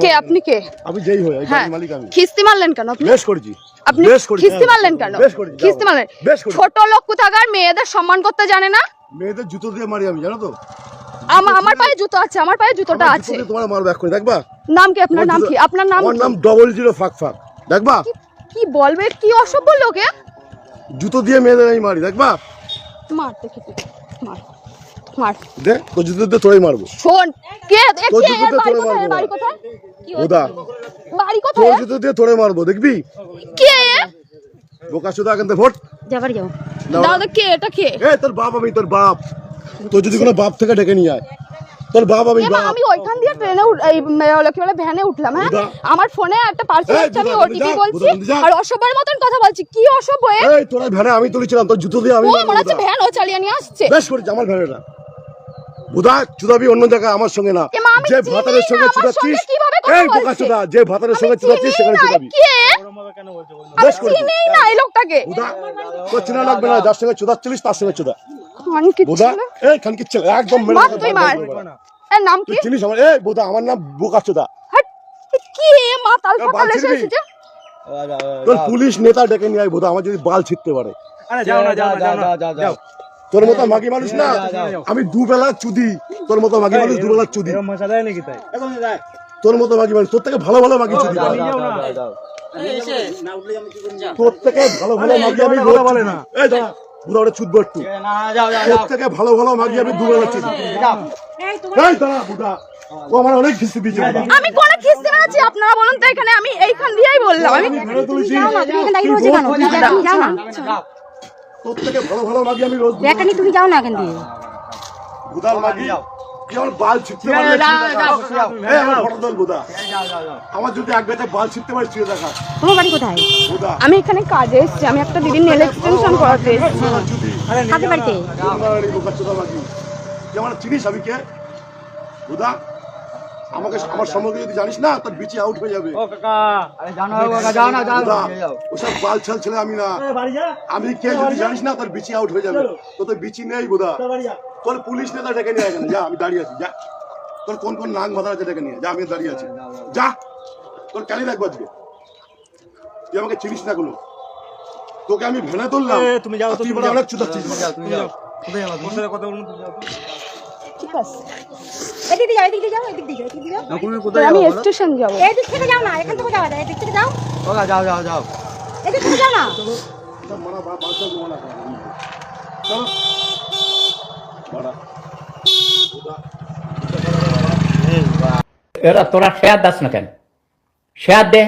কে আপনি? কে আমি যেই হই গাড়ির মালিক আমি। খিস্তি মারলেন কেন আপনি? বেশ করেছি। আপনি খিস্তি মারলেন কেন? খিস্তি মারলেন? ছোট লোক কোথাকার, মেয়েদের সম্মান করতে জানে না। মেয়েদের জুতো দিয়ে মারি আমি, জানো তো? আমার পায়ে জুতো আছে, আমার পায়ে জুতোটা আছে। তোমার মারবো এক্ষুনি, দেখবা? নাম কি আপনার? নাম কি আপনার? নাম? আমার নাম 00 ফাক ফাক, দেখবা? কি বলবে, কি অসভ্য লোকে। জুতো দিয়ে মেয়েদের আমি মারি, দেখবা? মার দেখি তুই, মার মার দে, তো জুতো দিয়ে তোরাই মারবো। শোন, কে তো জুতো দিয়ে তোরে মারবো। বাড়ি কোথায়? ওদা বাড়ি তো কোথায়? জুতো দিয়ে তোরে মারবো, দেখবি? কে? বোকা চোদা, এখান থেকে ভোট যাবার যাও। দাদা কে? এটা কে? এই তোর বাপ, আমি তোর বাপ। তো যদি কোনো বাপ থেকে ডেকে নিয়ে আয়, তোর বাপ আমি বাপ। আমি ওইখান দিয়ে ট্রেনে এই কি বলে ভ্যানে উঠলাম। হ্যাঁ, আমার ফোনে একটা পার্সেল আসছে, আমি ওটিপি বলছি আর অসভ্যের মতন কথা বলছি। কি অসভ্য? এই তোর ভ্যানে আমি তুলেছিলাম, তোর জুতো দিয়ে আমি ও মনে হচ্ছে ভ্যান ও চালিয়ে নিয়ে আসছে। বেশ করেছি, আমার ভ্যানেটা বুদা চুদাবি অন্য জায়গায়, আমার সঙ্গে না। যে ভাতারের সঙ্গে চুদাচ্ছিস, এই বোকা চুদা, যে ভাতারের সঙ্গে চুদাচ্ছিস সেখানে চুদাবি। বেশ করেছি। চিনি না এই লোকটাকে। বুদা তোর চিনা লাগবে না, যার সঙ্গে চুদাচ্ছিস তার সঙ্গে চুদা। খানকির বুদা ছেলে। এই খানকির ছেলে, একদম মেরে মার তুই মার। এর নাম কি? চিনিস আমার? এই বুদা, আমার নাম বোকা চুদা। হাট, কি মাতাল ফাতাল এসেছে? তোর পুলিশ নেতা ডেকে নিয়ে আয় বুদা, আমার যদি বাল ছিটতে পারে। আরে যাও না, যাও না, যাও না, যাও। তোর মতো মাগি মানুষ না আমি, দুবেলা চুদি। তোর মতো মাগি মানুষ দুবেলা চুদি। এরকম মশা দেয় নাকি তাই? তোর মতো মাগি মানুষ, তোর থেকে ভালো ভালো মাগি চুদি। তোর থেকে ভালো ভালো মাগি আমি রোজ বলে না। এই দাঁড়া বুদা, ওটা চুদবো একটু। তোর থেকে ভালো ভালো মাগি আমি দুবেলা চুদি। এই দাঁড়া বুদা, ও আমার অনেক খিস্তি দিয়েছে। আমি কোন খিস্তি মেরেছি? আপনারা বলুন তো। এখানে আমি এইখান দিয়েই বললাম। আমি ঘরে তুলেছি। এখান দাঁড়িয়ে রয়েছে কেন? তুমি যাও না। তোর থেকে ভালো ভালো মাগি আমি রোজ। এখানে তুমি যাও না এখান দিয়ে। বুদার মাগি কি আমার বাল ছিটতে পারলে? এই আমার ফটো তোল বুদা, আমার যদি এক বেটা বাল ছিটতে পারি ছুঁয়ে দেখা। তোমার বাড়ি কোথায়? বুদা আমি এখানে কাজে এসেছি। আমি একটা দিদির নেল এক্সটেনশন করাতে এসেছি। হাতে বাড়িতে। বোকা চোদা মাগি, তুই আমার চিনিস আমি কে? বুদা আমাকে, আমার সম্পর্কে যদি জানিস না তোর বিচি আউট হয়ে যাবে। ও কাকা, আরে জানো কাকা, যাও না, যাও। ওসব বাল ছাল ছেলে আমি না। আমি কে যদি জানিস না তোর বিচি আউট হয়ে যাবে। তোর বিচি নেই বুদা। তোর পুলিশ নেতা ডেকে নিয়ে এখানে যা, আমি দাঁড়িয়ে আছি। যা, তোর কোন কোন নাং মাথা আছে ডেকে নিয়ে যা, আমি দাঁড়িয়ে আছি। যা, তোর ক্যালি রাখবো আজকে। তুই আমাকে চিনিস না গুলো, তোকে আমি ভেনে তুললাম। তুমি যাও, তুই বলে অনেক চুদাচ্ছিস। তুমি যাও। কোথায় যাও? তোমার সাথে কথা বলুন, তুমি যাও। ঠিক আছে, এদিক দিয়ে যাও, এদিক দিয়ে যাও, এদিক দিয়ে যাও, এদিক দিয়ে যাও। না, তুমি কোথায় যাও? আমি স্টেশন যাব। এদিক থেকে যাও না, এখান থেকে যাওয়া যায়। এদিক থেকে যাও। ওকা, যাও, যাও, যাও। এদিক থেকে যাও না। মানা বালটা ঘুমানা চলো বাড়া। এরা তোরা শেয়ার দাস না কেন? শেয়ার দে।